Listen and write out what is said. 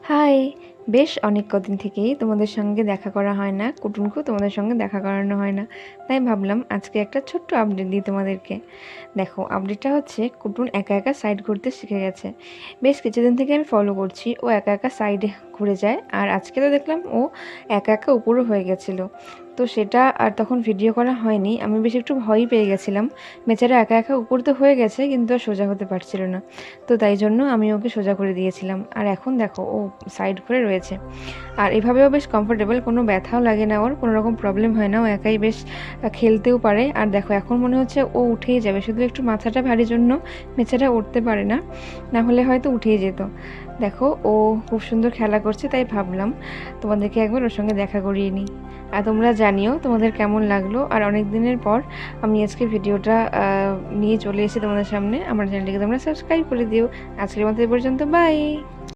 High! বেশ অনেক কদিন থেকেই তোমাদের সঙ্গে দেখা করা হয় না। কুটুনকেও তোমাদের সঙ্গে দেখা করানো হয় না। তাই ভাবলাম আজকে একটা ছোট্ট আপডেট দিই তোমাদেরকে। দেখো, আপডেটটা হচ্ছে কুটুন একা, একা সাইড ঘুরতে শিখে গেছে। বেশ কিছুদিন থেকে আমি ফলো করছি। ও একা, একা সাইডে ঘুরে যায়। আর আজকে তো দেখলাম ও একা, একা উপরও হয়ে গেছিলো। তো সেটা আর তখন ভিডিও করা হয়নি। আমি বেশ একটু ভয়ই পেয়ে গেছিলাম। বেচারা একা, একা উপর তো হয়ে গেছে কিন্তু আর সোজা হতে পারছিল না। তো তাই জন্য আমি ওকে সোজা করে দিয়েছিলাম। আর এখন দেখো ও সাইড করে রয়েছে। আর এভাবেও বেশ কমফোর্টেবল, কোনো ব্যথাও লাগে না, ওর কোনো রকম প্রবলেম হয় না, ও একাই বেশ খেলতেও পারে। আর দেখো এখন মনে হচ্ছে ও উঠেই যাবে, শুধু একটু মাথাটা ভারী জন্য বেচারা উঠতে পারে না, না হলে হয়তো উঠেই যেত। দেখো ও খুব সুন্দর খেলা করছে, তাই ভাবলাম তোমাদেরকে একবার ওর সঙ্গে দেখা করিয়ে নিই। আর তোমরা জানিও তোমাদের কেমন লাগলো। আর অনেক দিনের পর আমি আজকে ভিডিওটা নিয়ে চলে এসেছি তোমাদের সামনে। আমার চ্যানেলটিকে তোমরা সাবস্ক্রাইব করে দিও। আজকের মতো এই পর্যন্ত, বাই।